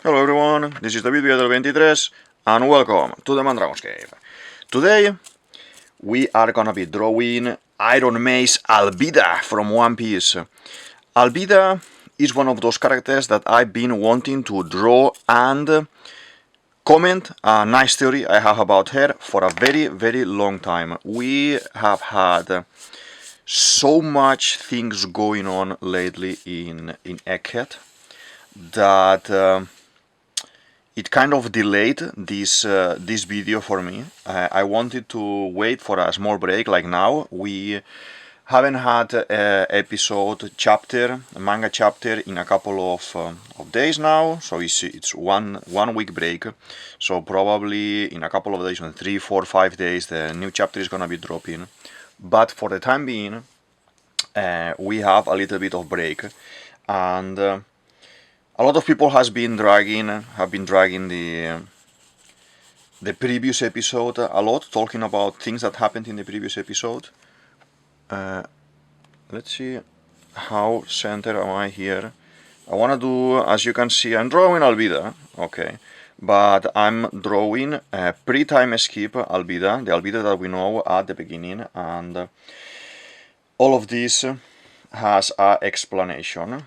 Hello everyone, this is DavidViadel23 and welcome to the Mandragon's Cave. Today we are gonna be drawing Iron Mace Alvida from One Piece. Alvida is one of those characters that I've been wanting to draw and comment a nice theory I have about her for a very long time. We have had so much things going on lately in Egghead that it kind of delayed this video for me. I wanted to wait for a small break like now. We haven't had a manga chapter in a couple of days now, so it's one week break. So probably in a couple of days, in 3, 4, 5 days, the new chapter is gonna be dropping. But for the time being, we have a little bit of break, and a lot of people have been dragging the previous episode a lot, talking about things that happened in the previous episode. Let's see how center am I here. I want to do, as you can see, I'm drawing Alvida, okay, but I'm drawing pre-time skip Alvida, the Alvida that we know at the beginning, and all of this has an explanation.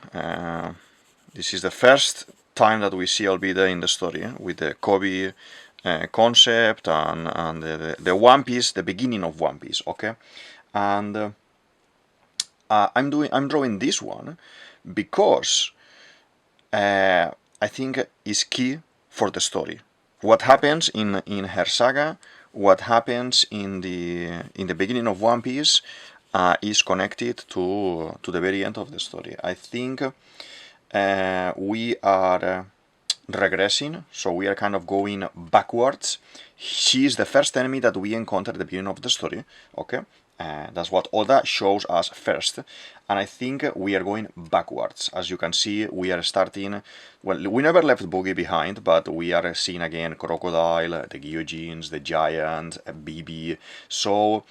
This is the first time that we see Alvida in the story with the Kobe concept and the One Piece, the beginning of One Piece, okay? And I'm drawing this one because I think it's key for the story. What happens in her saga, what happens in the beginning of One Piece is connected to the very end of the story. I think we are regressing, so we are kind of going backwards. She is the first enemy that we encounter at the beginning of the story, okay? That's what Oda shows us first, and I think we are going backwards. As you can see, we are starting, well, we never left Buggy behind, but we are seeing again Crocodile, the Gyojins, the Giant, BB. So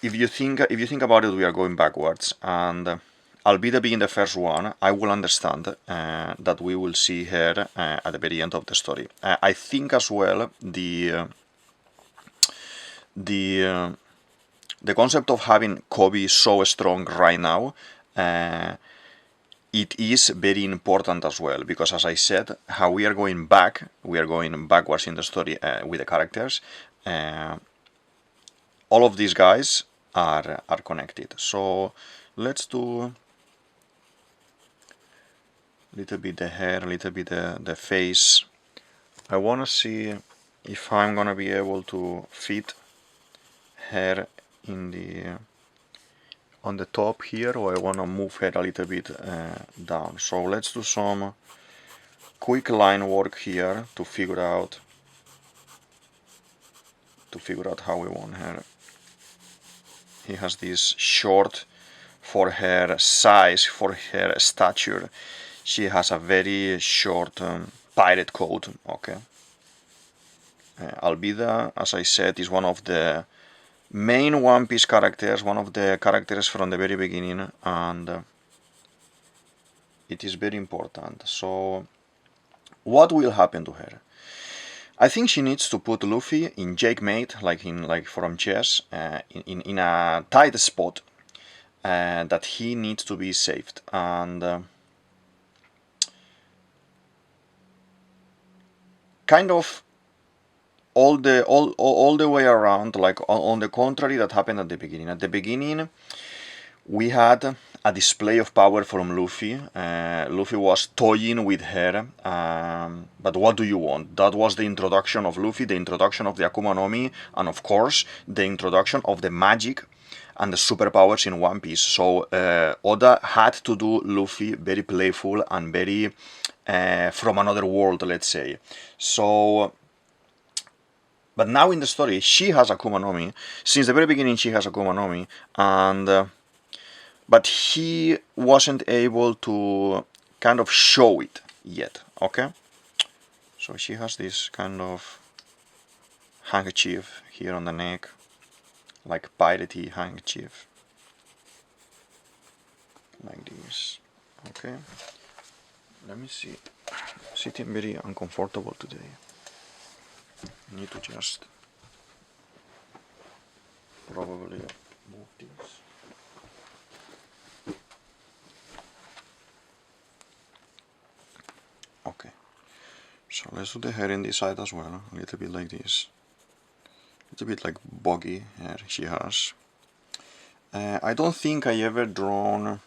if you think about it, we are going backwards, and Alvida being the first one, I will understand that we will see her at the very end of the story. I think as well the concept of having Kobe so strong right now, it is very important as well, because as I said, how we are going backwards in the story with the characters. All of these guys are connected. So let's do a little bit the hair, a little bit the face. I want to see if I'm gonna be able to fit hair in on the top here, or I want to move hair a little bit down. So let's do some quick line work here to figure out how we want her. He has this short for her size, for her stature. She has a very short pirate coat, okay. Alvida, as I said, is one of the main One Piece characters, one of the characters from the very beginning, and it is very important. So what will happen to her? I think she needs to put Luffy in Jackmate, like from chess, in a tight spot that he needs to be saved, and kind of all the way around, like on the contrary that happened at the beginning. At the beginning, we had a display of power from Luffy. Luffy was toying with her, but what do you want? That was the introduction of Luffy, the introduction of the Akuma no Mi, and of course, the introduction of the magic and the superpowers in One Piece. So Oda had to do Luffy very playful and very from another world, let's say. So, but now in the story, she has Akuma no Mi. Since the very beginning, she has Akuma no Mi, and but he wasn't able to kind of show it yet, okay? So she has this kind of handkerchief here on the neck, like piratey handkerchief, like this, okay? Let me see sitting very uncomfortable today. I need to just probably move this. Okay, so let's do the hair in this side as well, a little bit like this. A little bit like Buggy hair she has. I don't think I ever drawn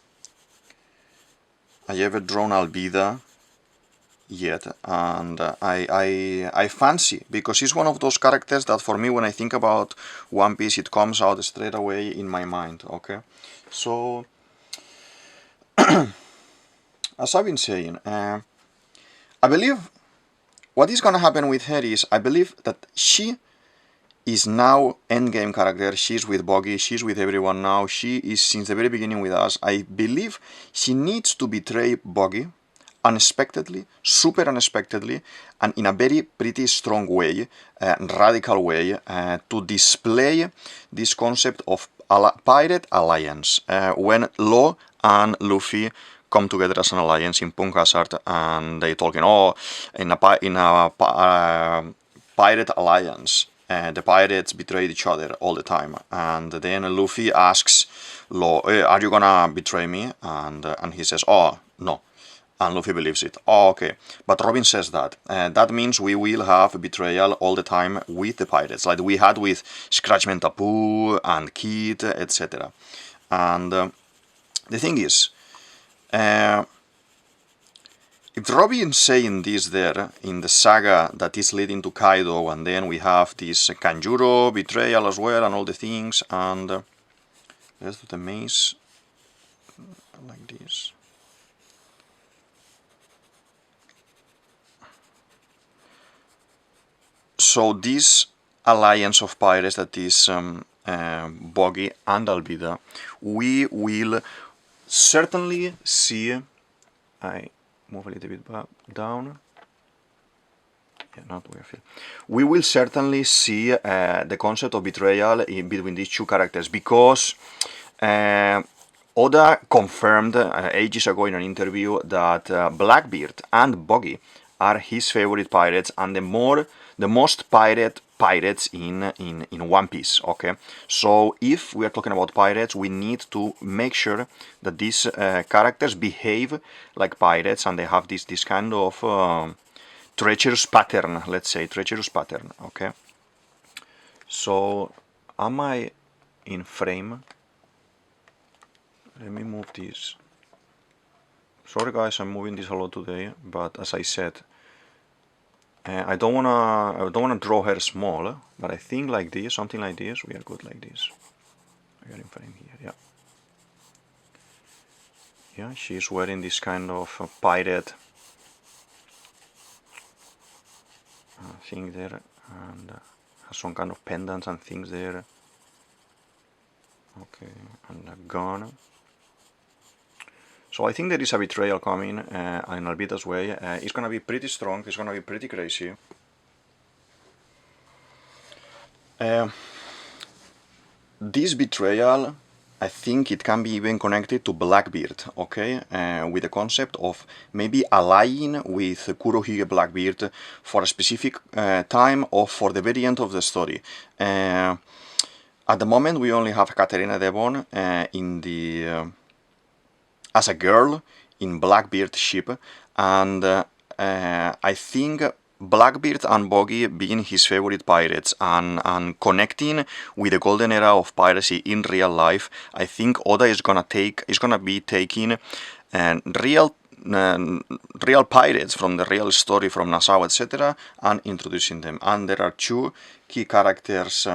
Alvida yet, and I fancy, because he's one of those characters that for me, when I think about One Piece, it comes out straight away in my mind. Okay, so as I've been saying, I believe what is gonna happen with her is, I believe that she is now endgame character. She's with Buggy, she's with everyone now, she is since the very beginning with us. I believe she needs to betray Buggy unexpectedly, super unexpectedly, and in a very pretty strong way, radical way, to display this concept of pirate alliance, when Law and Luffy come together as an alliance in Punk Hazard, and they talking, oh, in a pirate alliance, the pirates betrayed each other all the time, and then Luffy asks Law, are you gonna betray me? And he says, oh, no. And Luffy believes it. Oh, okay. But Robin says that. That means we will have betrayal all the time with the pirates, like we had with Scratchman Tapu and Kid, etc. And the thing is, if Robin's saying this there in the saga that is leading to Kaido, and then we have this Kanjuro betrayal as well and all the things, and let's do the mace like this. So this alliance of pirates that is Buggy and Alvida, we will certainly see. I move a little bit down. Yeah, not where I feel. We will certainly see the concept of betrayal in between these two characters, because Oda confirmed ages ago in an interview that Blackbeard and Buggy are his favorite pirates, and the most pirates in One Piece. Okay, so if we are talking about pirates, we need to make sure that these characters behave like pirates, and they have this kind of treacherous pattern, let's say, treacherous pattern. Okay, so am I in frame? Let me move this. Sorry guys, I'm moving this a lot today, but as I said, I don't wanna draw her small, but I think like this, something like this, we are good like this. We are in frame here, yeah. Yeah, she's wearing this kind of pirate thing there, and has some kind of pendants and things there. Okay, and a gun. So I think there is a betrayal coming in Alvida's way. It's gonna be pretty strong, it's gonna be pretty crazy. This betrayal, I think it can be even connected to Blackbeard, okay? With the concept of maybe allying with Kurohige Blackbeard for a specific time or for the very end of the story. At the moment, we only have Katerina Devon in the as a girl in Blackbeard's ship, and I think Blackbeard and Buggy being his favorite pirates and connecting with the golden era of piracy in real life, I think Oda is gonna be taking real pirates from the real story from Nassau, etc., and introducing them. And there are two key characters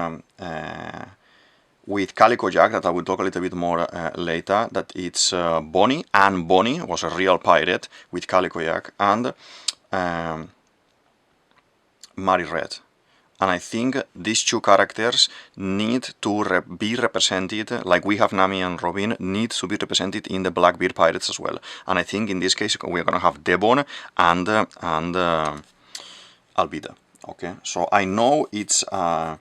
with Calico Jack that I will talk a little bit more later, that it's Bonnie, and Bonnie was a real pirate with Calico Jack, and Mary Red. And I think these two characters need to be represented, like we have Nami and Robin, need to be represented in the Blackbeard Pirates as well. And I think in this case we're gonna have Devon and Alvida. Okay, so I know it's a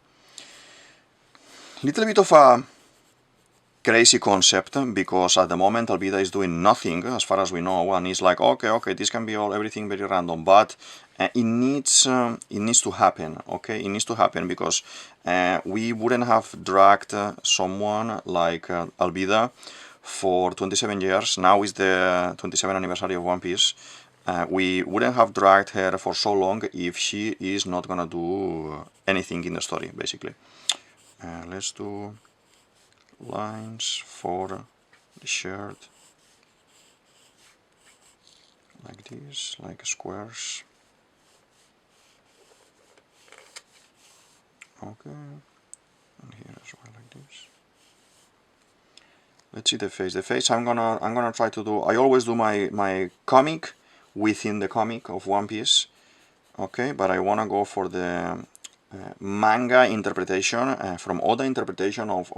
little bit of a crazy concept, because at the moment Alvida is doing nothing as far as we know, and it's like, okay, this can be everything very random, but it needs to happen, okay? It needs to happen, because we wouldn't have dragged someone like Alvida for 27 years. Now is the 27th anniversary of One Piece. We wouldn't have dragged her for so long if she is not gonna do anything in the story, basically. Let's do lines for the shirt like this, like squares. Okay, and here as well, like this. Let's see the face. The face I'm gonna try to do. I always do my comic within the comic of One Piece. Okay, but I wanna go for the manga interpretation, from Oda interpretation of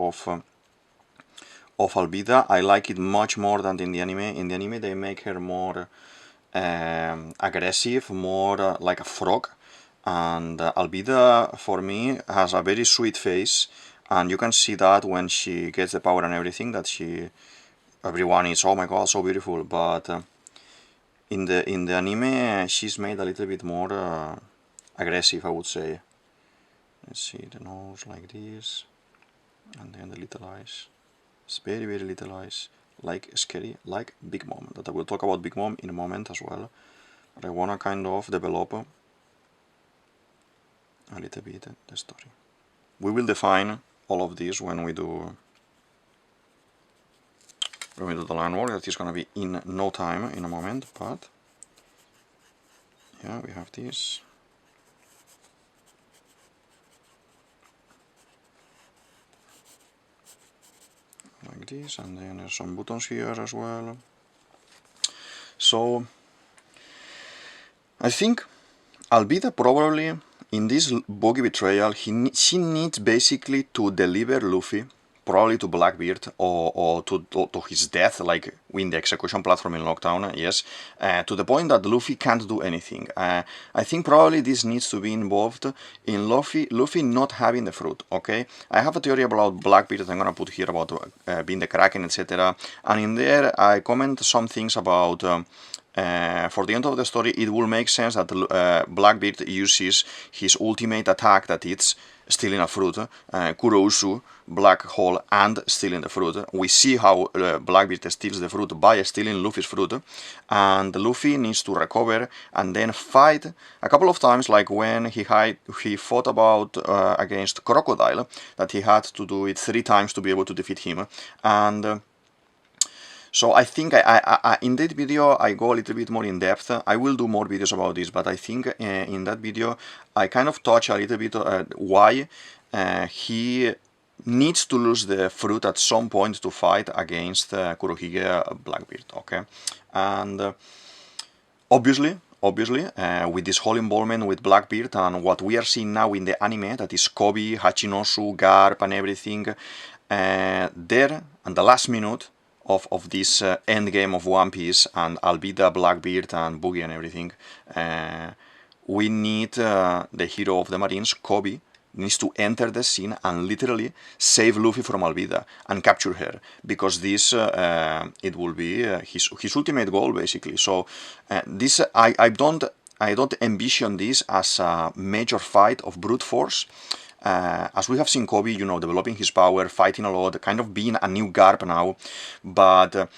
Alvida. I like it much more than in the anime. In the anime they make her more aggressive, more like a frog, and Alvida for me has a very sweet face, and you can see that when she gets the power and everything, that everyone is, oh my god, so beautiful, but in the anime she's made a little bit more aggressive, I would say. Let's see, the nose like this, and then the little eyes. It's very, very little eyes, like scary, like Big Mom. That I will talk about Big Mom in a moment as well. But I wanna kind of develop a little bit the story. We will define all of this when we do the line work. That is gonna be in no time, in a moment. But yeah, we have this. Like this, and then there's some buttons here as well. So I think Alvida probably in this Buggy betrayal, she needs basically to deliver Luffy, probably to Blackbeard, or to his death, like in the execution platform in Lockdown, yes, to the point that Luffy can't do anything. I think probably this needs to be involved in Luffy not having the fruit, okay? I have a theory about Blackbeard that I'm gonna put here about being the Kraken, etc. And in there I comment some things about for the end of the story, it will make sense that Blackbeard uses his ultimate attack, that it's stealing a fruit, Kurousu, Black Hole, and stealing the fruit. We see how Blackbeard steals the fruit by stealing Luffy's fruit, and Luffy needs to recover and then fight a couple of times, like when he fought about against Crocodile, that he had to do it 3 times to be able to defeat him, and so I think in that video I go a little bit more in depth. I will do more videos about this, but I think in that video I kind of touch a little bit why he needs to lose the fruit at some point to fight against Kurohige Blackbeard, okay? And obviously, with this whole involvement with Blackbeard and what we are seeing now in the anime, that is Kobe, Hachinosu, Garp and everything, there, and the last minute of this end game of One Piece and Alvida, Blackbeard and Buggy and everything, we need the hero of the Marines, Kobe, needs to enter the scene and literally save Luffy from Alvida and capture her, because this it will be his ultimate goal, basically. So this I don't envision this as a major fight of brute force. As we have seen Kobe, you know, developing his power, fighting a lot, kind of being a new Garp now, but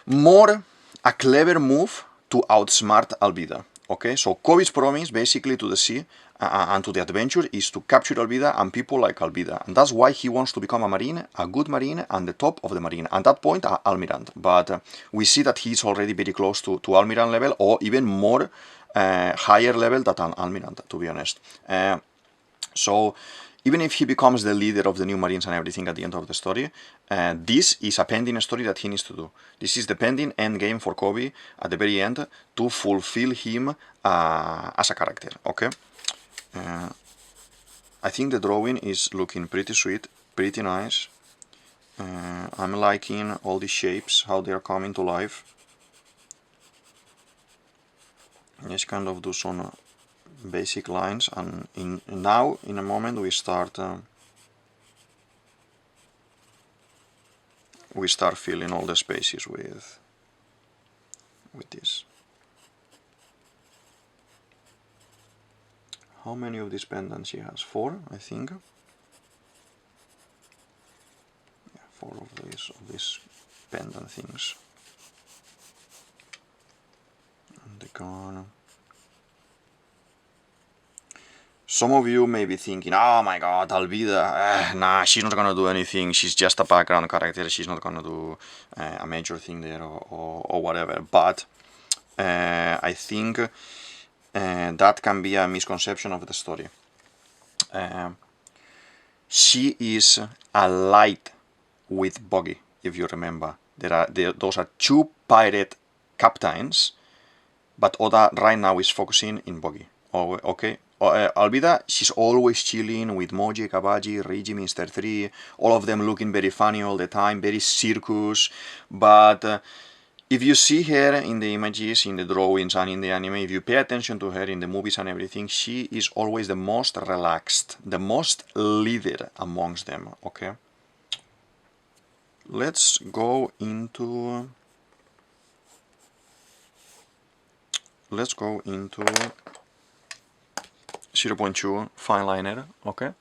more a clever move to outsmart Alvida. Okay, so Kobe's promise basically to the sea and to the adventure is to capture Alvida and people like Alvida, and that's why he wants to become a Marine, a good Marine, and the top of the Marine. At that point, Almirant. But we see that he's already very close to Almirant level, or even more higher level than an Almirant, to be honest. So even if he becomes the leader of the new Marines and everything at the end of the story, this is a pending story that he needs to do. This is the pending end game for Kobe at the very end to fulfill him as a character, okay? I think the drawing is looking pretty sweet, pretty nice. I'm liking all the shapes, how they are coming to life. Let's kind of do some basic lines, and in a moment we start we start filling all the spaces with this. How many of these pendants she has? 4, I think. Yeah, 4 of these pendant things. And the gun. Some of you may be thinking, oh my god, Alvida, nah, she's not gonna do anything, she's just a background character, she's not gonna do a major thing there or whatever. But I think that can be a misconception of the story. She is allied with Buggy, if you remember. Those are 2 pirate captains, but Oda right now is focusing in Buggy. Oh, okay. Alvida, she's always chilling with Moji, Kabaji, Rigi, Mr. 3, all of them looking very funny all the time, very circus, but if you see her in the images, in the drawings and in the anime, if you pay attention to her in the movies and everything, she is always the most relaxed, the most leader amongst them, okay? Let's go into 0.2 fine liner, okay,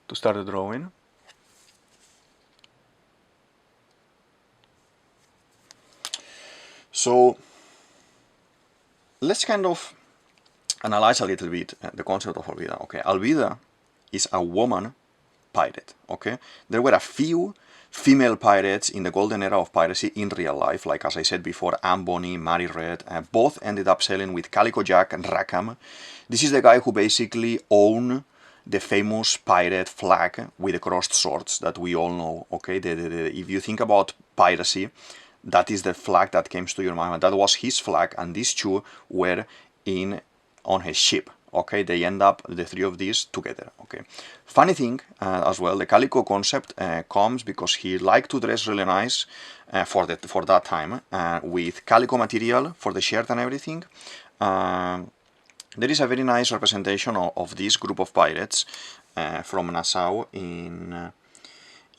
to start the drawing. So let's kind of analyze a little bit the concept of Alvida. Okay, Alvida is a woman pirate. Okay, there were a few female pirates in the golden era of piracy in real life, like as I said before, Anne Bonny, Mary Red, both ended up sailing with Calico Jack and Rackham. This is the guy who basically owned the famous pirate flag with the crossed swords that we all know. Okay, if you think about piracy, that is the flag that comes to your mind. That was his flag, and these 2 were on his ship. Okay, they end up, the 3 of these, together. Okay, funny thing as well, the Calico concept comes because he liked to dress really nice for that time with calico material for the shirt and everything. There is a very nice representation of this group of pirates from Nassau in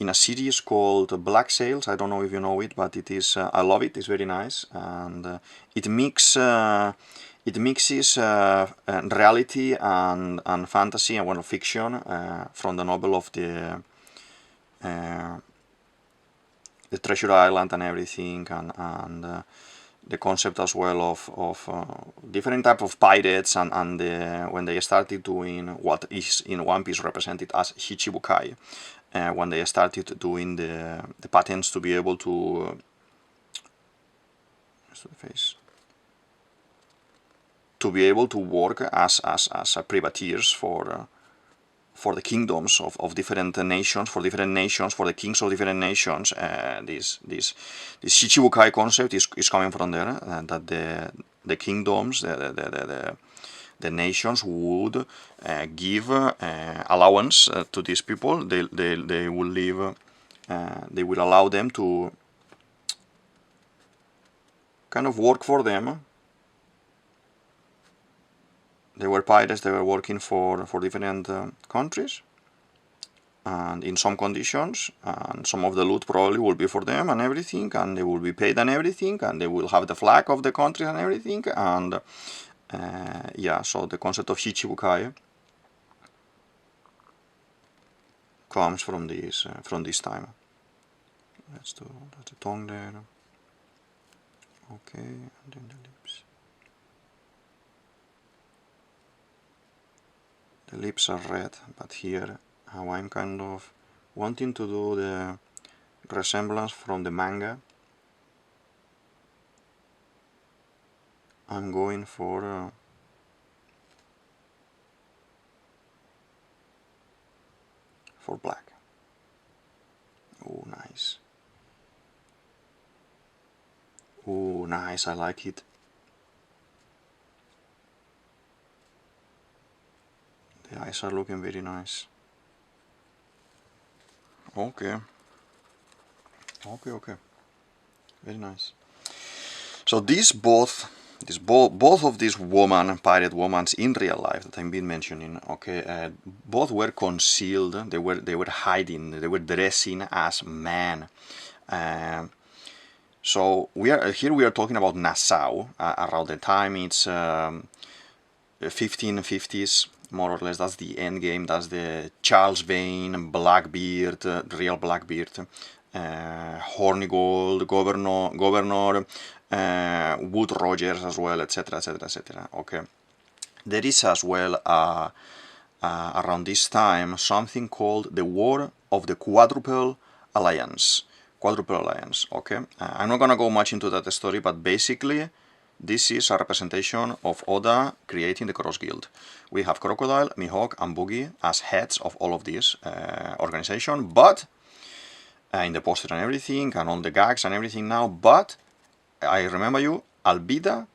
a series called Black Sails. I don't know if you know it, but it is, I love it, it's very nice, and it mixes reality and fantasy and fiction from the novel of the Treasure Island and everything, and the concept as well of different type of pirates, and when they started doing what is in One Piece represented as Shichibukai, when they started doing the patents to be able to work as privateers for the kingdoms of different nations, for the kings of different nations. This Shichibukai concept is coming from there, that the kingdoms, the nations would give allowance to these people. They will live. They will allow them to kind of work for them. They were pirates, they were working for different countries, and in some conditions, and some of the loot probably will be for them and everything, and they will be paid and everything, and they will have the flag of the country and everything, and yeah, so the concept of Shichibukai comes from this time. That's the tongue there. Okay, and then the lips. The lips are red, but here how I'm kind of wanting to do the resemblance from the manga, I'm going for black. Oh, nice. Oh, nice, I like it. The eyes are looking very nice. Okay. Okay. Very nice. So both of these pirate women in real life that I've been mentioning, okay, both were concealed. They were hiding. They were dressing as men, So we are talking about Nassau. Around the time it's 1550s, more or less. That's the end game. That's the Charles Vane, Blackbeard, real Blackbeard, Hornigold, Governor, Wood Rogers as well, etc., etc., etc. Okay. There is as well around this time something called the War of the Quadruple Alliance. Okay. I'm not gonna go much into that story, but basically this is a representation of Oda creating the Cross Guild. We have Crocodile, Mihawk, and Buggy as heads of all of this organization, but in the poster and everything, and all the gags and everything now, but I remind you, Alvida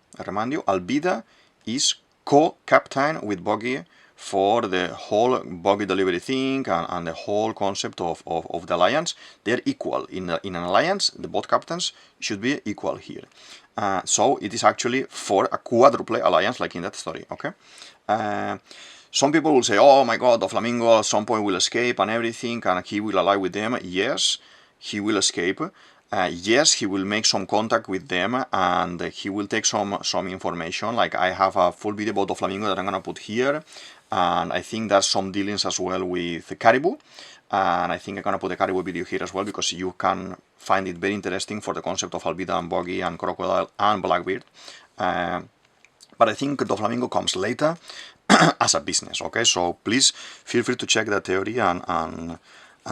is co-captain with Buggy for the whole Buggy delivery thing and the whole concept of the alliance. They're equal. In an alliance, the both captains should be equal here. So it is actually for a quadruple alliance, like in that story, okay? Some people will say, oh my god, Doflamingo at some point will escape and everything, and he will ally with them. Yes, he will escape. Yes, he will make some contact with them, and he will take some information. Like, I have a full video about Doflamingo that I'm gonna put here, and I think there's some dealings as well with Caribou, and I think I'm gonna put a Caribou video here as well, because you can find it very interesting for the concept of Alvida and Buggy and Crocodile and Blackbeard. But I think Doflamingo comes later as a business, okay? So please feel free to check that theory and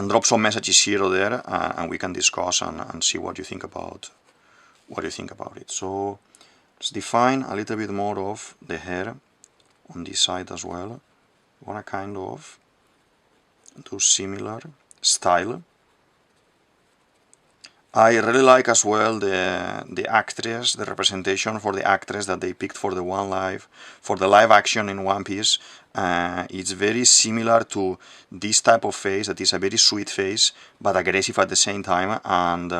drop some messages here or there, and we can discuss and see what you think about it. So let's define a little bit more of the hair on this side as well. We want to kind of do similar style. I really like as well the actress, the representation for the actress that they picked for the live action in One Piece. It's very similar to this type of face, that is a very sweet face but aggressive at the same time, and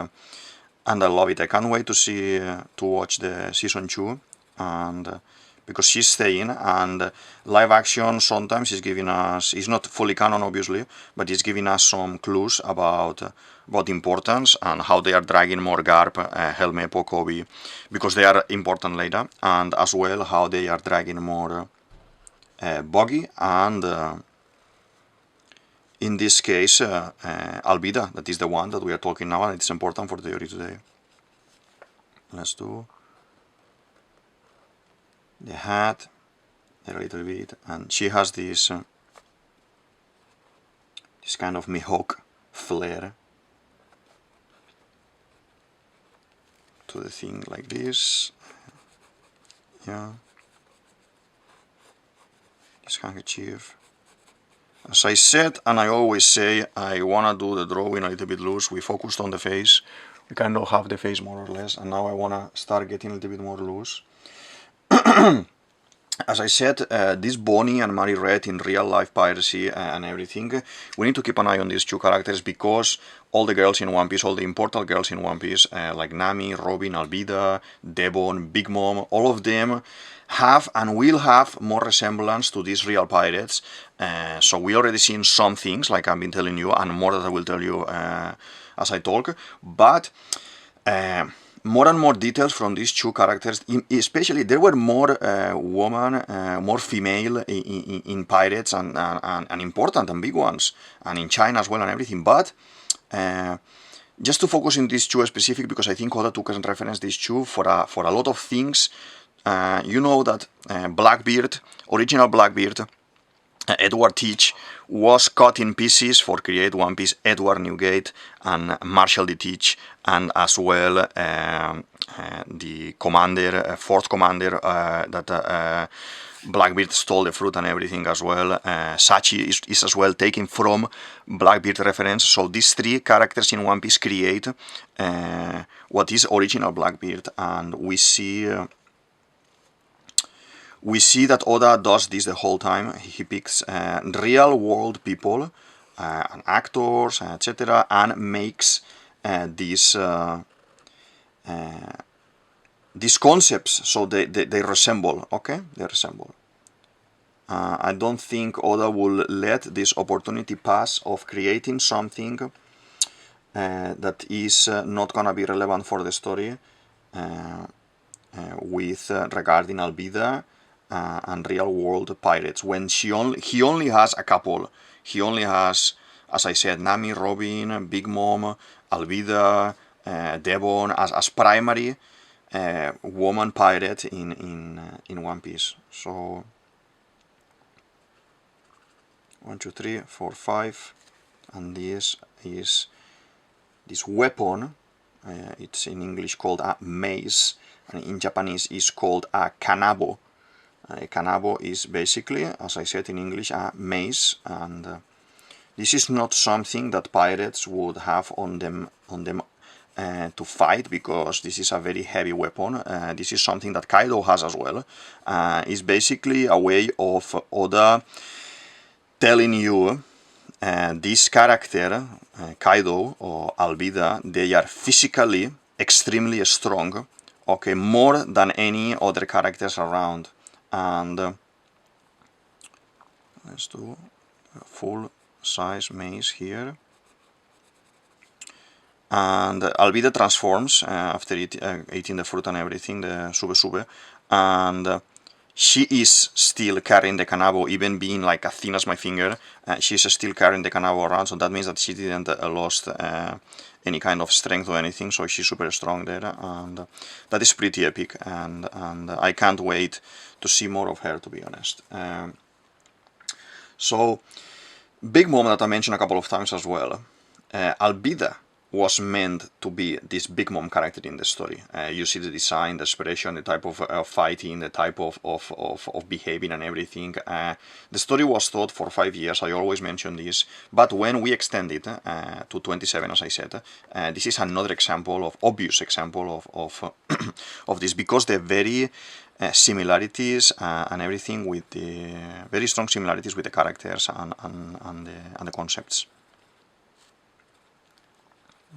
I love it. I can't wait to watch the season 2, and because she's staying, and live action sometimes is giving us, it's not fully canon obviously, but it's giving us some clues about importance and how they are dragging more Garp, Helmeppo, Kobe, because they are important later, and as well how they are dragging more Buggy and in this case Alvida, that is the one that we are talking now, and it's important for the theory today. Let's do the hat a little bit, and she has this kind of Mihawk flair to the thing, like this. Yeah, this handkerchief. As I said, and I always say, I wanna do the drawing a little bit loose. We focused on the face, we kind of have the face more or less, and now I wanna start getting a little bit more loose. As I said, this Bonnie and Mary Red in real life piracy and everything, we need to keep an eye on these two characters, because all the girls in One Piece, all the immortal girls in One Piece, like Nami, Robin, Alvida, Devon, Big Mom, all of them have and will have more resemblance to these real pirates. So we already seen some things, like I've been telling you, and more that I will tell you as I talk, but more and more details from these two characters, especially there were more women, more female in pirates, and important and big ones, and in China as well and everything, but just to focus in these two specific, because I think Oda took as reference these two for a lot of things. You know that Blackbeard, original Blackbeard, Edward Teach, was cut in pieces for create One Piece Edward Newgate and Marshall D. Teach, and as well the commander, fourth commander that Blackbeard stole the fruit and everything as well. Sachi is as well taken from Blackbeard reference. So these three characters in One Piece create what is original Blackbeard, and we see that Oda does this the whole time. He picks real world people and actors, etc., and makes these concepts so they resemble. Okay, they resemble. I don't think Oda will let this opportunity pass of creating something that is not gonna be relevant for the story with regarding Alvida and real world pirates, when he only has a couple. He only has, as I said, Nami, Robin, Big Mom, Alvida, Devon as primary woman pirate in One Piece. So 1, 2, 3, 4, 5, and this is this weapon. It's in English called a mace, and in Japanese is called a kanabo. A kanabo is basically, as I said in English, a mace, and this is not something that pirates would have on them to fight, because this is a very heavy weapon. This is something that Kaido has as well. It's basically a way of Oda telling you this character, Kaido or Alvida, they are physically extremely strong, okay, more than any other characters around. And let's do a full size mace here. And Alvida transforms after eating the fruit and everything, the sube, and she is still carrying the kanabo, even being like as thin as my finger. She's still carrying the kanabo around, so that means that she didn't lost any kind of strength or anything, so she's super strong there, and that is pretty epic, and I can't wait to see more of her, to be honest. So, Big Mom that I mentioned a couple of times as well. Alvida was meant to be this Big Mom character in the story. You see the design, the expression, the type of fighting, the type of behaving and everything. The story was thought for 5 years, I always mention this, but when we extend it to 27, as I said, this is another example, obvious example of of this, because the very similarities and everything with the very strong similarities with the characters and the concepts.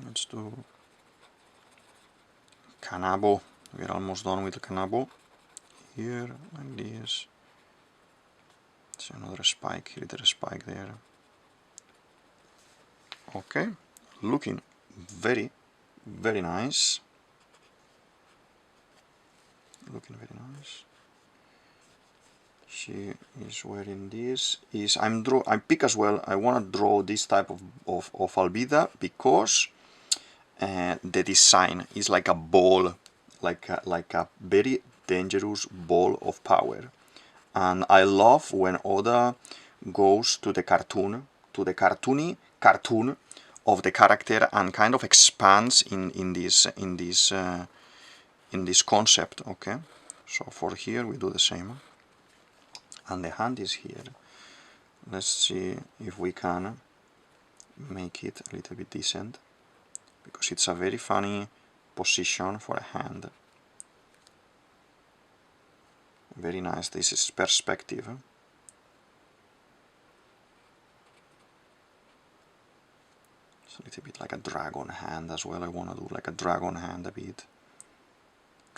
Let's do kanabo. We're almost done with the kanabo. Here, like this. There's another spike here, there's a spike there. Okay, looking very, very nice. Looking very nice. She is wearing this. I pick as well. I want to draw this type of Alvida because the design is like a ball, like a very dangerous ball of power. And I love when Oda goes to the cartoon, to the cartoony cartoon of the character, and kind of expands in this concept. Okay, so for here we do the same, and the hand is here. Let's see if we can make it a little bit decent, because it's a very funny position for a hand. Very nice. This is perspective. It's a little bit like a dragon hand as well. I want to do like a dragon hand a bit,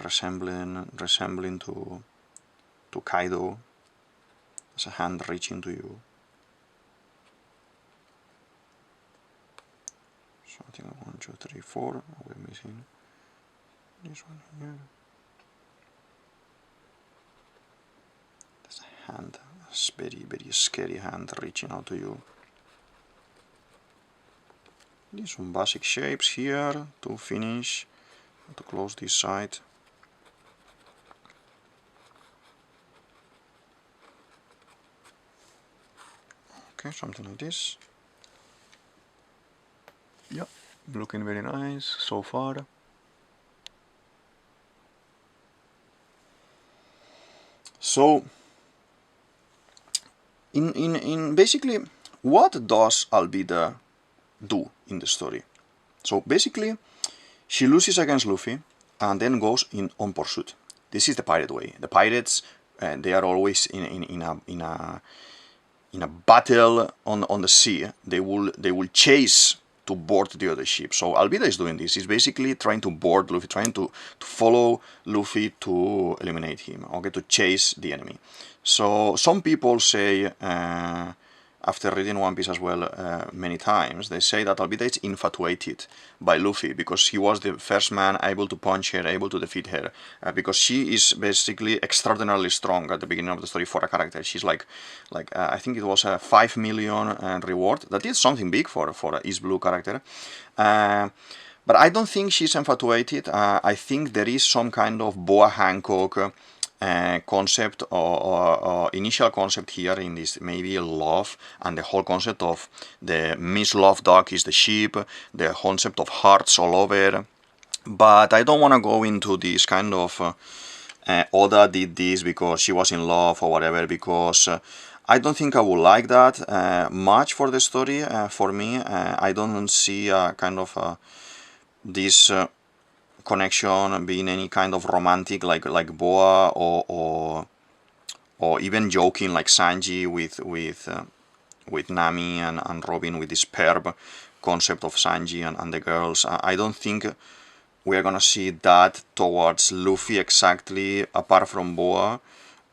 resembling to Kaido, as a hand reaching to you. So I think 1, 2, 3, 4. We're missing this one here. There's a hand, a very, very scary hand reaching out to you. These some basic shapes here to finish, to close this side. Okay, something like this. Yep, looking very nice so far. So, in basically, what does Alvida do in the story? So basically, she loses against Luffy and then goes on pursuit. This is the pirate way. The pirates, they are always in a battle on the sea. They will chase to board the other ship. So Alvida is doing this. He's basically trying to board Luffy, trying to follow Luffy to eliminate him, okay, to chase the enemy. So some people say, after reading One Piece as well many times, they say that Alvida is infatuated by Luffy because he was the first man able to punch her, able to defeat her, because she is basically extraordinarily strong at the beginning of the story for a character. She's like I think it was a 5 million reward. That is something big for a East Blue character. But I don't think she's infatuated. I think there is some kind of Boa Hancock concept or initial concept here in this, maybe love, and the whole concept of the Miss Love Dog is the ship, the concept of hearts all over. But I don't want to go into this kind of Oda did this because she was in love or whatever, because I don't think I would like that much for the story. For me, I don't see kind of this connection being any kind of romantic like Boa or even joking like Sanji with Nami and Robin, with this perp concept of Sanji and the girls. I don't think we are gonna see that towards Luffy exactly, apart from Boa,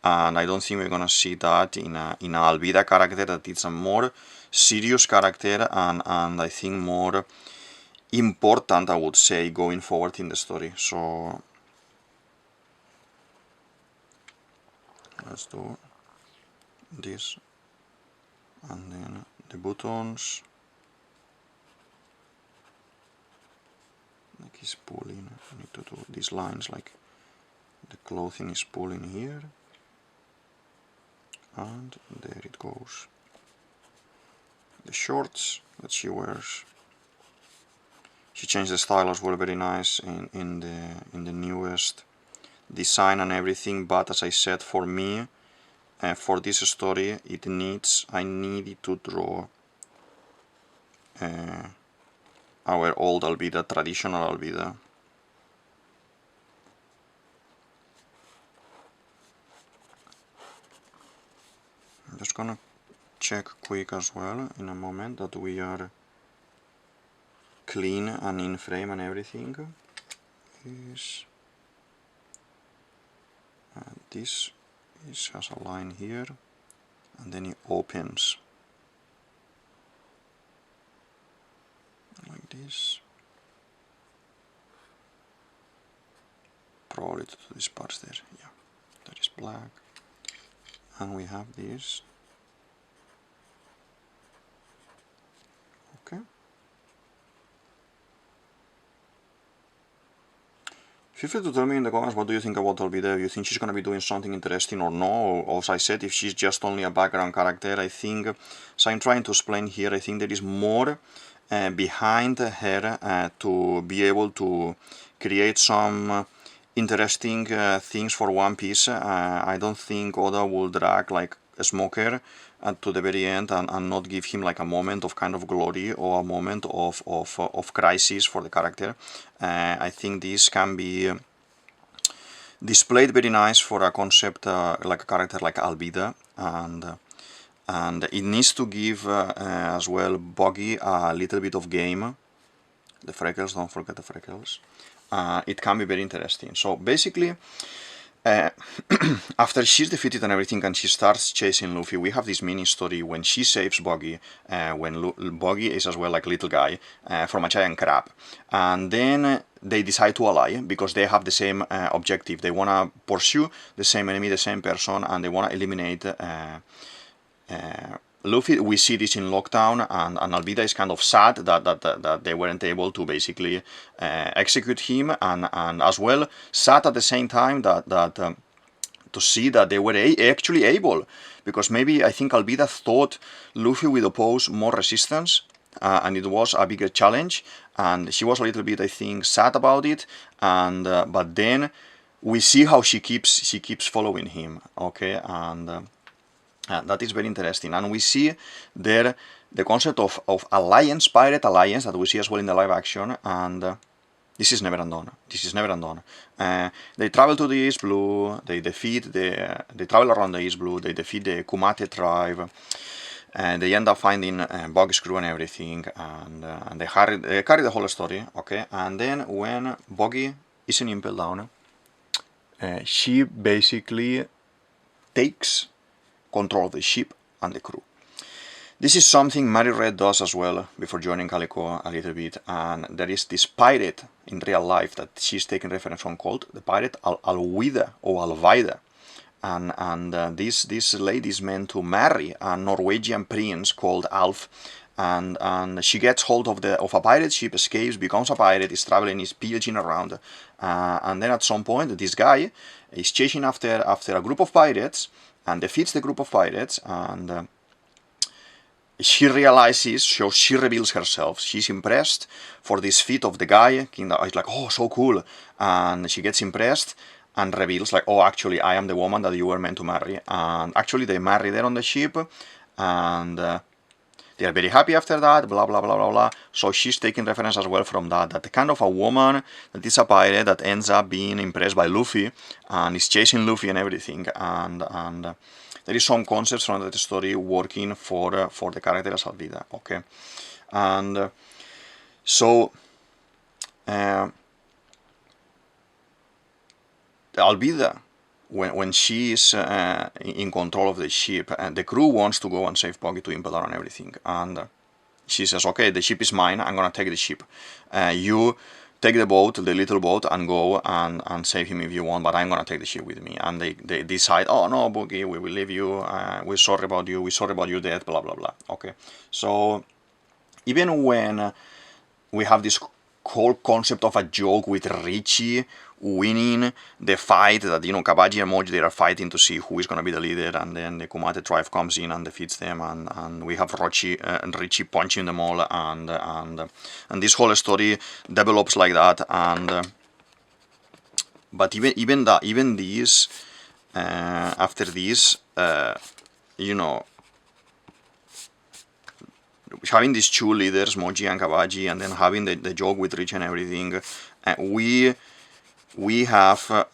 and I don't think we're gonna see that in a Alvida character, that it's a more serious character and I think more important, I would say, going forward in the story. So let's do this, and then the buttons, like he's pulling. I need to do these lines, like the clothing is pulling here, and there it goes. The shorts that she wears, she changed the style as well, very nice in the newest design and everything. But as I said, for me, for this story, I needed to draw our old Alvida, traditional Alvida. I'm just gonna check quick as well in a moment that we are clean and in frame and everything. This has a line here, and then it opens like this. Probably to this part there, yeah, that is black. And we have this. Okay. Feel free to tell me in the comments what do you think about Alvida. You think she's going to be doing something interesting or no, or as I said, if she's just only a background character. I think, as I'm trying to explain here, I think there is more behind her to be able to create some interesting things for One Piece. I don't think Oda will drag like a Smoker to the very end and not give him like a moment of kind of glory or a moment of crisis for the character. I think this can be displayed very nice for a concept like a character like Alvida, and it needs to give as well Buggy a little bit of game. The freckles, don't forget the freckles. It can be very interesting. So basically, after she's defeated and everything and she starts chasing Luffy, we have this mini story when she saves Buggy, when Buggy is as well like little guy from a giant crab, and then they decide to ally because they have the same objective. They want to pursue the same enemy, the same person, and they want to eliminate Luffy. We see this in Lockdown, and Alvida is kind of sad that they weren't able to basically execute him, and as well sad at the same time that to see that they were actually able, because maybe I think Alvida thought Luffy would oppose more resistance, and it was a bigger challenge, and she was a little bit, I think, sad about it, and but then we see how she keeps following him, okay, and that is very interesting. And we see there the concept of alliance, pirate alliance, that we see as well in the live action, and this is never undone. This is never undone. They travel to the East Blue, they travel around the East Blue, they defeat the Kumate tribe, and they end up finding Buggy's crew and everything, and they carry the whole story, okay? And then when Buggy is in Impel Down, she basically takes control of the ship and the crew. This is something Mary Red does as well before joining Calico a little bit, and there is this pirate in real life that she's taking reference from called the pirate Alvida or Alvida, and this lady is meant to marry a Norwegian prince called Alf, and she gets hold of a pirate ship, escapes, becomes a pirate, is traveling, is pillaging around, and then at some point this guy is chasing after a group of pirates and defeats the group of pirates, and she realizes, so she reveals herself. She's impressed for this feat of the guy. It's like, oh, so cool. And she gets impressed and reveals, like, oh, actually, I am the woman that you were meant to marry. And actually, they marry there on the ship, and they are very happy after that, blah, blah, blah, blah, blah. So she's taking reference as well from that the kind of a woman that is a pirate that ends up being impressed by Luffy and is chasing Luffy and everything. And there is some concepts from that story working for the character as Alvida, okay? And so Alvida, when she is in control of the ship, and the crew wants to go and save Buggy to impel her and everything, and she says, okay, the ship is mine, I'm gonna take the ship. You take the boat, the little boat, and go and save him if you want, but I'm gonna take the ship with me. And they decide, oh no, Buggy, we will leave you, we're sorry about you, we're sorry about your death, blah, blah, blah. Okay, so even when we have this whole concept of a joke with Richie winning the fight, that, you know, Kabaji and Moji, they are fighting to see who is going to be the leader, and then the Kumate tribe comes in and defeats them, and we have Richie punching them all, and this whole story develops like that, and but even these after this, you know, having these two leaders, Moji and Kabaji, and then having the joke with Rich and everything, we have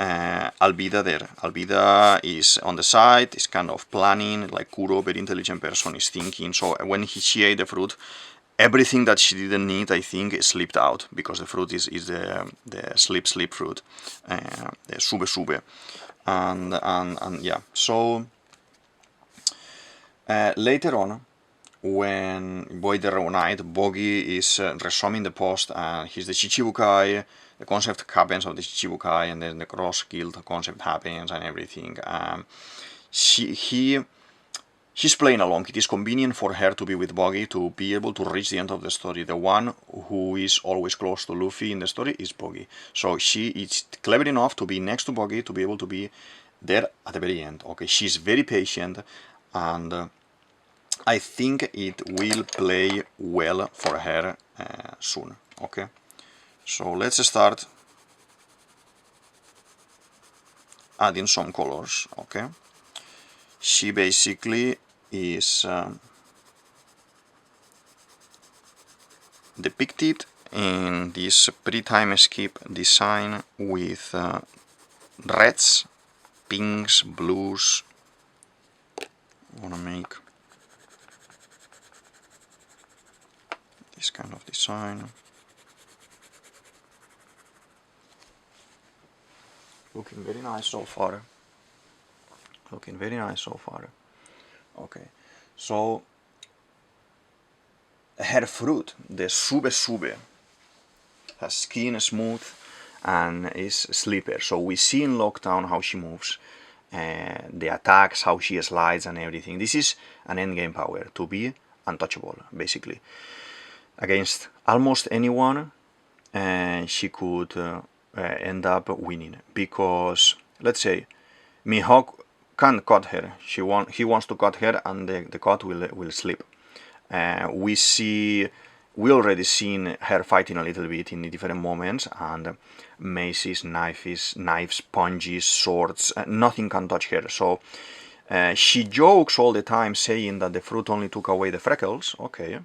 Alvida there. Alvida is on the side, is kind of planning, like Kuro, very intelligent person, is thinking. So when she ate the fruit, everything that she didn't need, I think, slipped out, because the fruit is the sleep fruit, the sube, and yeah. So later on, when they reunite, Buggy is resuming the post, and he's the Chichibukai. The concept happens of the Chichibukai, and then the cross guild concept happens and everything. She's playing along. It is convenient for her to be with Buggy to be able to reach the end of the story. The one who is always close to Luffy in the story is Buggy. So she is clever enough to be next to Buggy to be able to be there at the very end. Okay, she's very patient, and I think it will play well for her soon. Okay, so let's start adding some colors. Okay, she basically is depicted in this pre-time skip design with reds, pinks, blues. I want to make this kind of design. Looking very nice so far. Looking very nice so far. Okay, so her fruit, the sube, her skin is smooth and is slipper. So we see in Lockdown how she moves, the attacks, how she slides and everything. This is an endgame power, to be untouchable, basically. Against almost anyone, she could end up winning, because let's say Mihawk can't cut her. He wants to cut her, and the cut will slip. We already seen her fighting a little bit in different moments, and maces, knives, punches, swords, nothing can touch her. So she jokes all the time saying that the fruit only took away the freckles. Okay.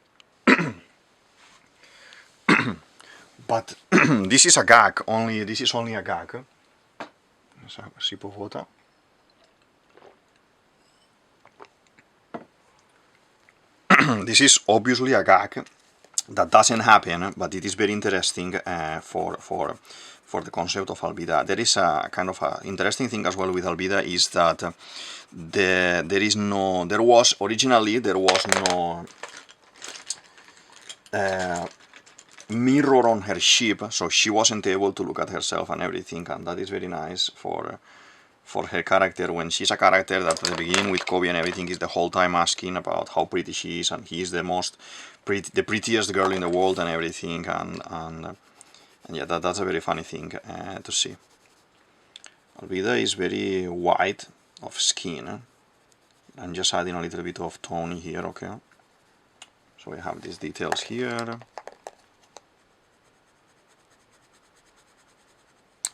But this is a gag. This is only a gag. Let's have a sip of water. This is obviously a gag, that doesn't happen, but it is very interesting for the concept of Alvida. There is a kind of a interesting thing as well with Alvida, is that originally there was no mirror on her ship, so she wasn't able to look at herself and everything, and that is very nice for her character, when she's a character that at the beginning with Kobe and everything is the whole time asking about how pretty she is, and he's the prettiest girl in the world and everything, and yeah, that's a very funny thing to see. Alvida is very white of skin. I'm just adding a little bit of tone here, okay? So we have these details here.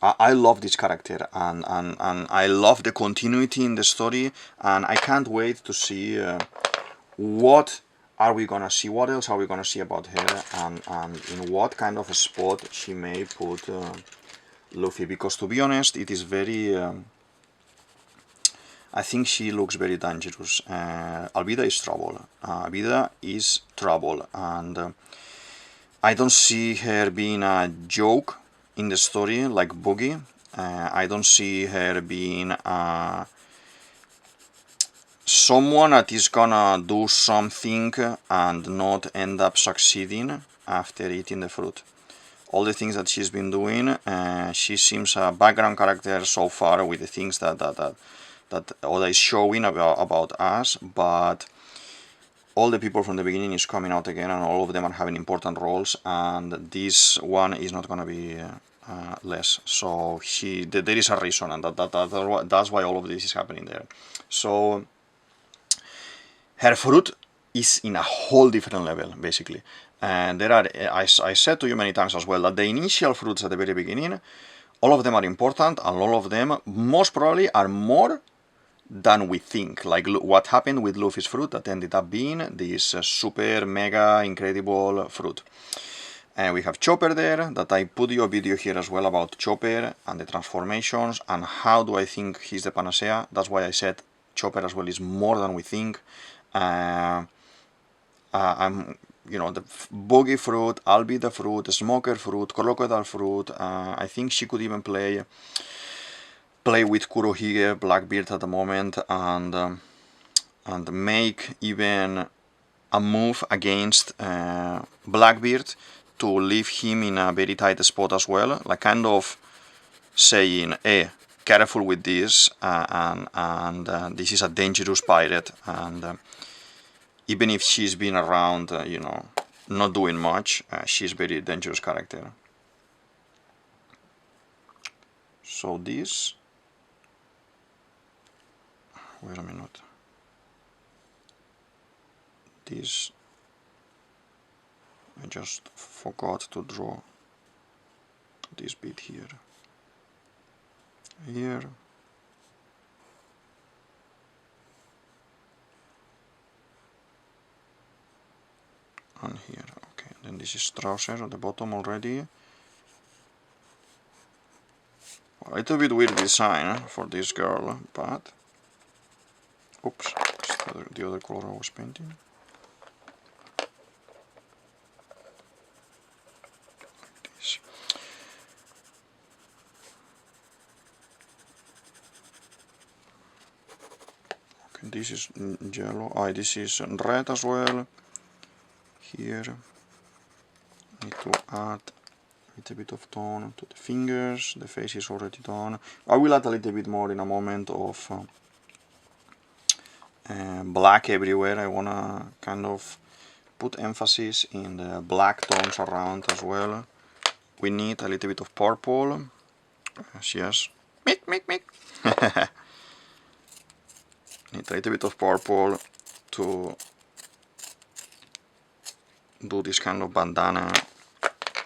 I love this character, and I love the continuity in the story, and I can't wait to see what are we gonna see, what else are we gonna see about her, and in what kind of a spot she may put Luffy, because to be honest, it is very I think she looks very dangerous. Alvida is trouble. Alvida is trouble, and I don't see her being a joke in the story like Buggy. I don't see her being someone that is gonna do something and not end up succeeding after eating the fruit. All the things that she's been doing, she seems a background character so far with the things that Oda is showing about us, but all the people from the beginning is coming out again, and all of them are having important roles, and this one is not gonna be less. So there is a reason, and that's why all of this is happening there. So her fruit is in a whole different level, basically. And there are, I said to you many times as well, that the initial fruits at the very beginning, all of them are important, and all of them most probably are more than we think. Like what happened with Luffy's fruit, that ended up being this super mega incredible fruit. And we have Chopper there, that I put you a video here as well about Chopper and the transformations and how do I think he's the panacea. That's why I said Chopper as well is more than we think. The Buggy fruit, Alvida fruit, the Smoker fruit, Crocodile fruit. I think she could even play with Kurohige, Blackbeard at the moment, and make even a move against Blackbeard to leave him in a very tight spot as well, like kind of saying, hey, careful with this, and this is a dangerous pirate, and even if she's been around, not doing much, she's a very dangerous character. So this, wait a minute, this, I just forgot to draw this bit here, and here. Okay, then this is trouser at the bottom already. A little bit weird design for this girl, but oops, the other color I was painting. Like this. Okay, this is yellow. This is red as well. Here, need to add a little bit of tone to the fingers. The face is already done. I will add a little bit more in a moment of black everywhere. I wanna kind of put emphasis in the black tones around as well. We need a little bit of purple. Yes. Mick. Need a little bit of purple to do this kind of bandana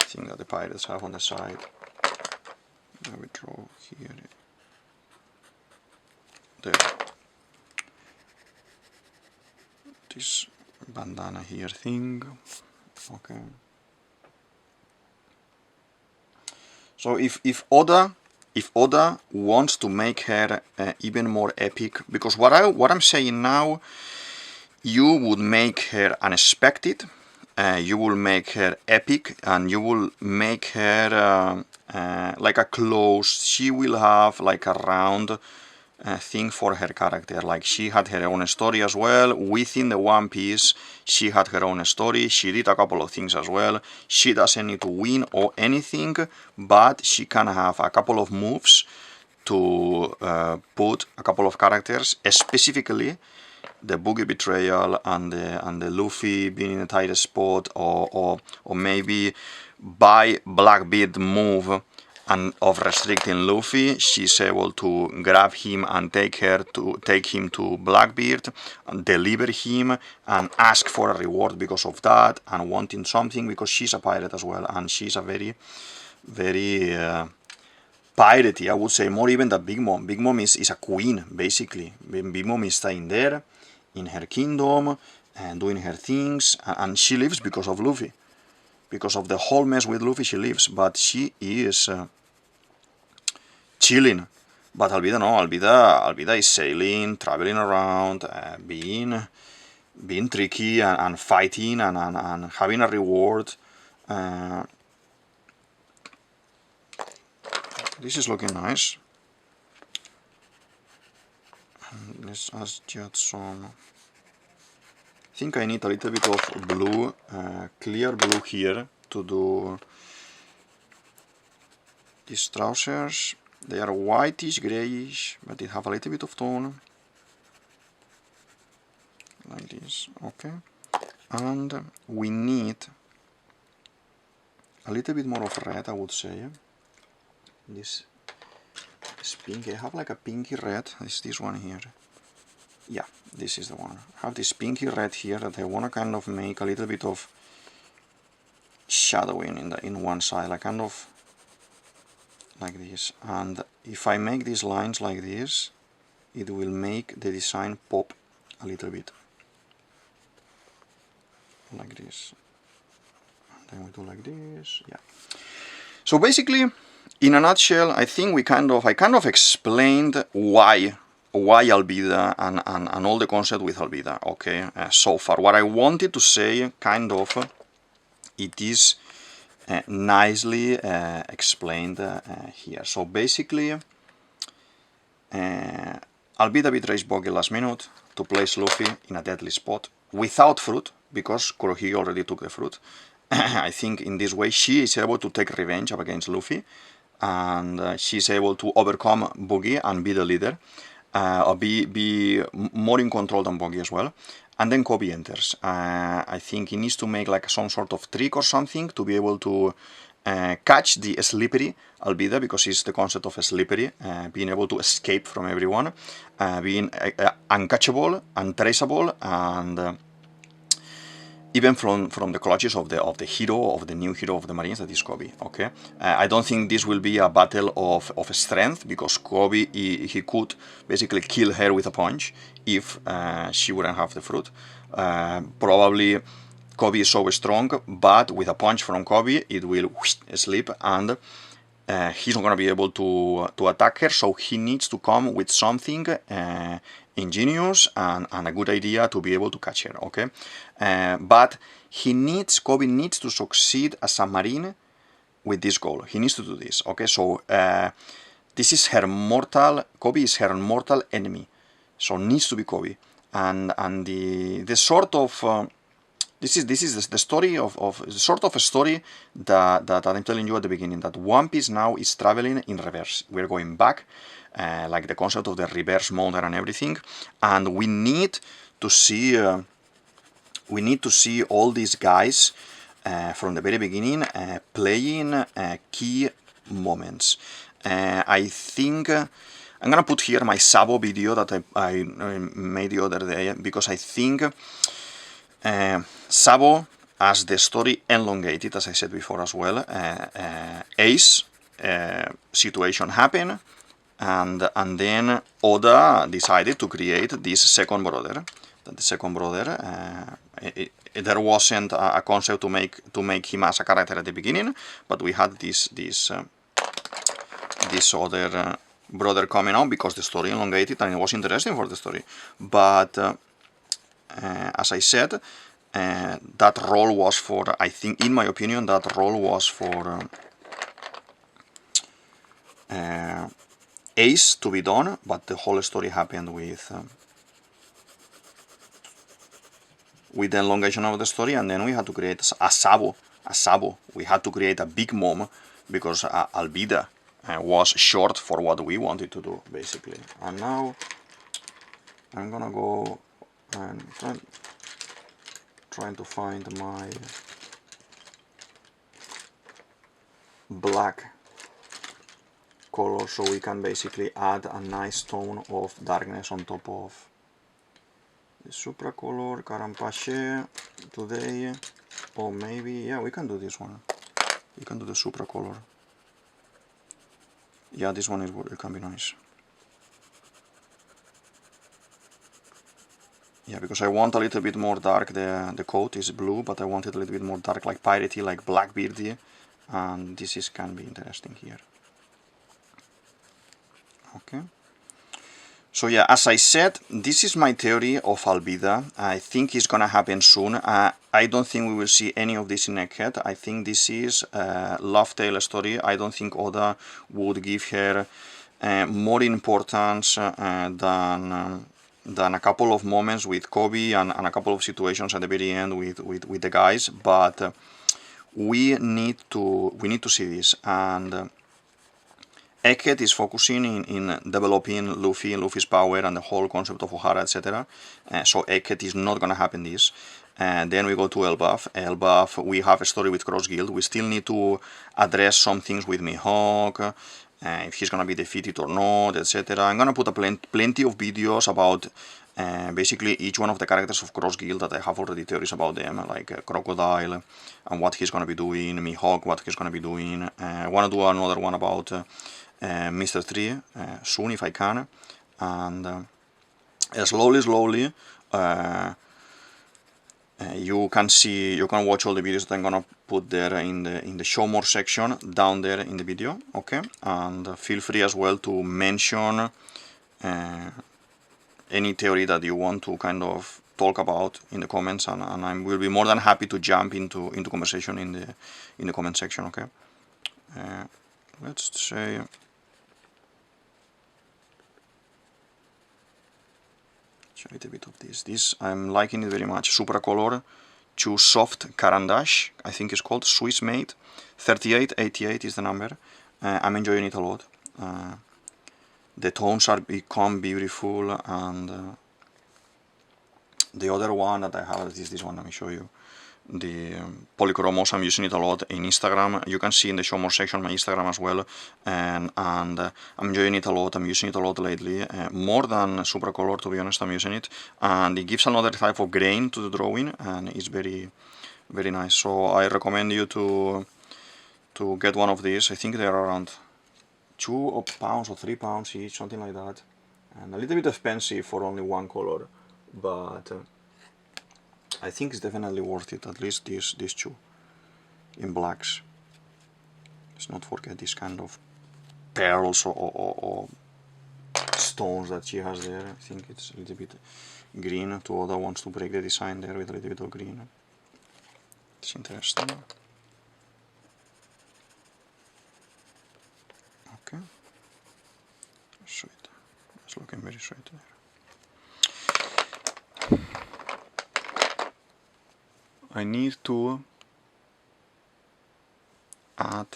thing that the pirates have on the side. Let me draw here. There. This bandana here thing. Okay. So if Oda wants to make her even more epic, because what I'm saying now, you would make her unexpected, you will make her epic, and you will make her like a closed. She will have like a round thing for her character. Like she had her own story as well. Within the One Piece, she had her own story. She did a couple of things as well. She doesn't need to win or anything, but she can have a couple of moves to put a couple of characters, specifically the Buggy betrayal and the Luffy being in a tight spot, or maybe by Blackbeard move and of restricting Luffy, she's able to grab him and take him to Blackbeard, and deliver him and ask for a reward because of that, and wanting something because she's a pirate as well, and she's a very, very piratey, I would say, more even than Big Mom. Big Mom is a queen, basically. Big Mom is staying there in her kingdom and doing her things, and she lives because of Luffy. Because of the whole mess with Luffy, she lives, but she is chilling. But Alvida no, Alvida is sailing, traveling around, being tricky and fighting and having a reward. This is looking nice. Let's just some. I think I need a little bit of blue, clear blue here to do these trousers. They are whitish, grayish, but they have a little bit of tone. Like this, okay. And we need a little bit more of red, I would say. This pinky, I have like a pinky red, it's this one here. Yeah, this is the one. I have this pinky red here that I want to kind of make a little bit of shadowing in one side, like kind of like this. And if I make these lines like this, it will make the design pop a little bit. Like this. And then we do like this, yeah. So basically, in a nutshell, I think I kind of explained why Alvida and all the concept with Alvida, okay, so far. What I wanted to say, kind of, it is nicely explained here. So basically, Alvida betrays Buggy last minute to place Luffy in a deadly spot without fruit, because Kurohige already took the fruit. I think in this way she is able to take revenge against Luffy, and she's able to overcome Buggy and be the leader, or be more in control than Buggy as well. And then Kobe enters. I think he needs to make like some sort of trick or something to be able to catch the slippery Alvida, because it's the concept of a slippery, being able to escape from everyone, being uncatchable, untraceable, and even from the clutches of the hero, of the new hero of the Marines, that is Kobe. Okay, I don't think this will be a battle of strength, because Kobe he could basically kill her with a punch if she wouldn't have the fruit. Probably Kobe is so strong, but with a punch from Kobe it will slip, and he's not gonna be able to attack her. So he needs to come with something ingenious and a good idea to be able to catch her, okay? But Kobe needs to succeed as a Marine with this goal. He needs to do this, okay? So this is Kobe is her mortal enemy, so needs to be Kobe. And the sort of this is the story of sort of a story that I'm telling you at the beginning, that One Piece now is traveling in reverse. We're going back, like the concept of the reverse motor and everything, and we need to see all these guys from the very beginning playing key moments. I think I'm gonna put here my Sabo video that I made the other day, because I think Sabo, as the story elongated, as I said before as well, Ace situation happened, and then Oda decided to create this second brother. That the second brother, there wasn't a concept to make him as a character at the beginning, but we had this other brother coming on because the story elongated and it was interesting for the story. But as I said, that role was for, I think, in my opinion, that role was for Ace to be done, but the whole story happened with the elongation of the story, and then we had to create a Sabo. We had to create a big mom because Alvida was short for what we wanted to do, basically. And now I'm gonna go and trying to find my black color so we can basically add a nice tone of darkness on top of the supracolor Carampache today. Or maybe, yeah, we can do this one. We can do the supracolor. Yeah, this one it can be nice. Yeah, because I want a little bit more dark. The coat is blue, but I want it a little bit more dark, like piratey, like Blackbeardy, and this can be interesting here. Okay. So yeah, as I said, this is my theory of Alvida. I think it's gonna happen soon. I don't think we will see any of this in Egghead. I think this is a love tale story. I don't think Oda would give her more importance than a couple of moments with Kobe and a couple of situations at the very end with the guys. But we need to see this, and Egghead is focusing in developing Luffy and Luffy's power and the whole concept of Ohara, etc. So Egghead is not gonna happen this. And then we go to Elbaf. Elbaf, we have a story with Cross Guild. We still need to address some things with Mihawk, if he's gonna be defeated or not, etc. I'm gonna put plenty of videos about basically each one of the characters of Cross Guild that I have already theories about them, like Crocodile and what he's gonna be doing, Mihawk, what he's gonna be doing. I wanna do another one about Mr. 3 soon if I can, and slowly you can watch all the videos that I'm gonna put there in the show more section down there in the video. Okay, and feel free as well to mention any theory that you want to kind of talk about in the comments, and I will be more than happy to jump into conversation in the comment section. Okay, let's say a little bit of this. I'm liking it very much. Supracolor to soft Carandash, I think it's called, Swiss made. 3888 is the number. I'm enjoying it a lot. The tones are become beautiful, and the other one that I have is this one. Let me show you. The Polychromos, I'm using it a lot in Instagram. You can see in the show more section my Instagram as well, and I'm enjoying it a lot. I'm using it a lot lately, more than Supracolor, to be honest. I'm using it, and it gives another type of grain to the drawing, and it's very nice. So I recommend you to get one of these. I think they're around £2 or £3 each, something like that, and a little bit expensive for only one color, but I think it's definitely worth it, at least these two in blacks. Let's not forget this kind of pearls or stones that she has there. I think it's a little bit green. Oda wants to break the design there with a little bit of green. It's interesting. Okay. Sweet. It's looking very sweet there. I need to add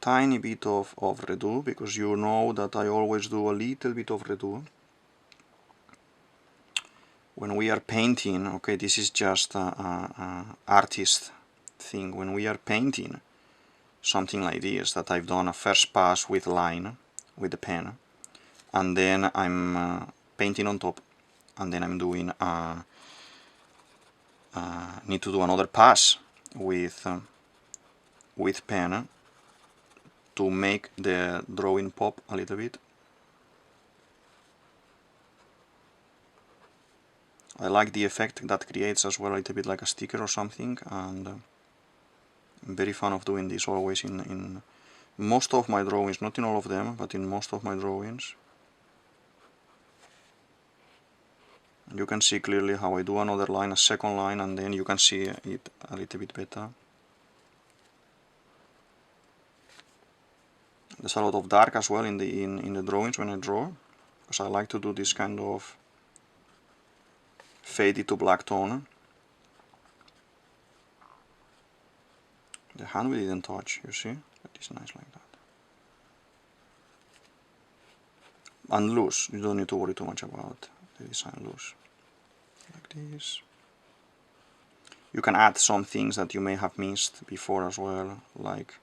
tiny bit of redo, because you know that I always do a little bit of redo when we are painting. Okay, this is just a artist thing. When we are painting something like this, that I've done a first pass with line with the pen, and then I'm painting on top, and then I'm doing need to do another pass with pen to make the drawing pop a little bit. I like the effect that creates as well, a little bit like a sticker or something, and I'm very fan of doing this always in most of my drawings, not in all of them, but in most of my drawings. You can see clearly how I do another line, a second line, and then you can see it a little bit better. There's a lot of dark as well in the drawings when I draw, because I like to do this kind of faded to black tone. The hand we didn't touch, you see? But it's nice like that. And loose, you don't need to worry too much about the design loose. Like this. You can add some things that you may have missed before as well, like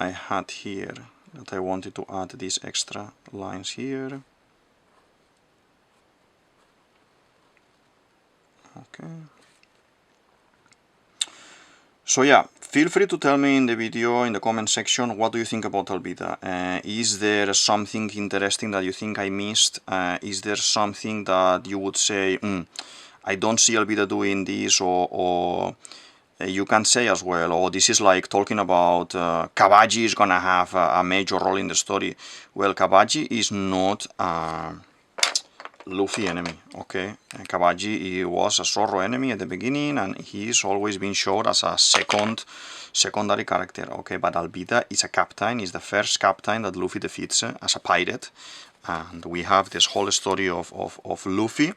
I had here that I wanted to add these extra lines here. Okay. So yeah, feel free to tell me in the video, in the comment section, what do you think about Alvida? Is there something interesting that you think I missed? Is there something that you would say, I don't see Alvida doing this, or you can say as well, oh, this is like talking about Kabaji is gonna have a major role in the story. Well, Kabaji is not Luffy enemy, okay? Kabaji was a Zorro enemy at the beginning, and he's always been shown as a secondary character, okay? But Alvida is a captain, is the first captain that Luffy defeats as a pirate, and we have this whole story of Luffy,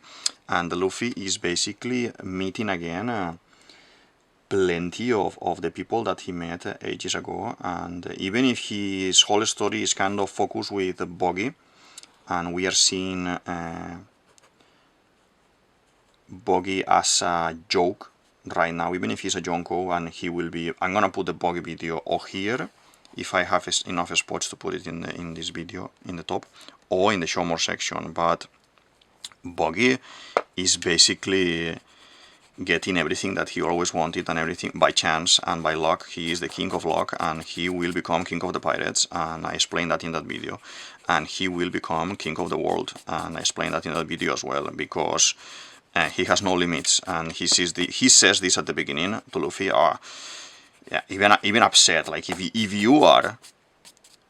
and Luffy is basically meeting again plenty of the people that he met ages ago, and even if his whole story is kind of focused with Buggy, and we are seeing Buggy as a joke right now, even if he's a Jonko, and he will be, I'm gonna put the Buggy video or here, if I have enough spots to put it in this video, in the top, or in the show more section, but Buggy is basically getting everything that he always wanted, and everything by chance and by luck. He is the king of luck, and he will become king of the pirates, and I explained that in that video. And he will become king of the world, and I explained that in that video as well, because he has no limits, and he says this at the beginning to Luffy. Yeah, even upset, like if you are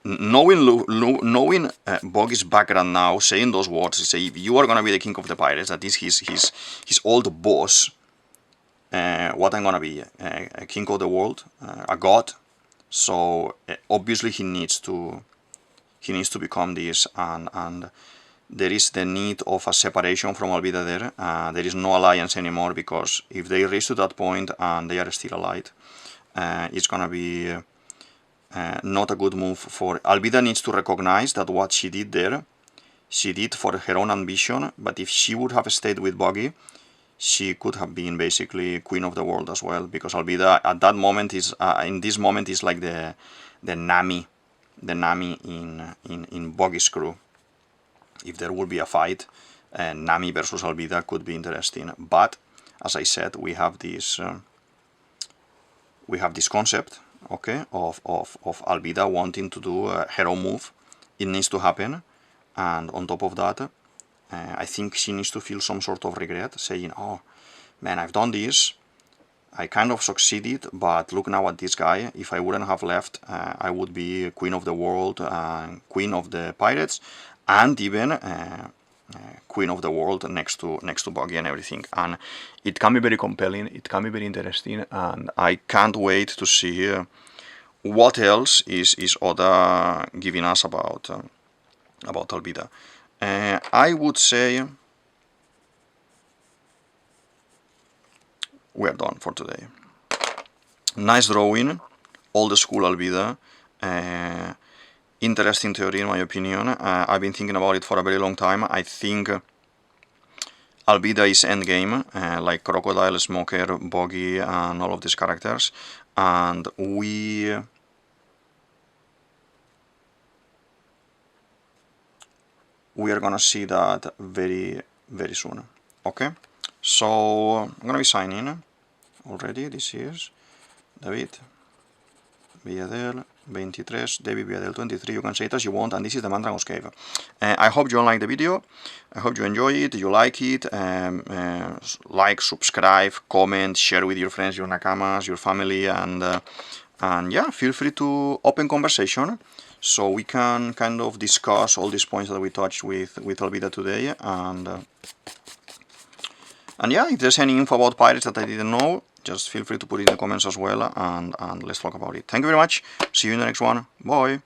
knowing Buggy's background now, saying those words, he say, if you are gonna be the king of the pirates, that is his old boss. What I'm gonna be, a king of the world, a god. So obviously he needs to become this, and there is the need of a separation from Alvida there. There is no alliance anymore, because if they reach to that point and they are still allied, it's gonna be not a good move for Alvida. Needs to recognize that what she did there, she did for her own ambition, but if she would have stayed with Buggy, she could have been basically queen of the world as well, because Alvida at that moment is in this moment is like the Nami in Buggy's crew. If there will be a fight, Nami versus Alvida could be interesting. But as I said, we have this concept, okay, of Alvida wanting to do her own move. It needs to happen, and on top of that, I think she needs to feel some sort of regret, saying, oh man, I've done this, I kind of succeeded, but look now at this guy. If I wouldn't have left, I would be queen of the world, queen of the pirates, and even queen of the world next to Buggy and everything. And it can be very compelling, it can be very interesting, and I can't wait to see what else is Oda giving us about Alvida. I would say we're done for today. Nice drawing, old school Alvida. Interesting theory in my opinion. I've been thinking about it for a very long time. I think Alvida is endgame, like Crocodile, Smoker, Buggy, and all of these characters. And we are gonna see that very, very soon. Okay? So I'm gonna be signing already. This is David. DavidViadel23, DavidViadel23, you can say it as you want, and this is the Mandragon's Cave. I hope you like the video, I hope you enjoy it, you like it, like, subscribe, comment, share with your friends, your nakamas, your family, and yeah, feel free to open conversation so we can kind of discuss all these points that we touched with Alvida today, and yeah, if there's any info about pirates that I didn't know, just feel free to put it in the comments as well, and let's talk about it. Thank you very much. See you in the next one. Bye.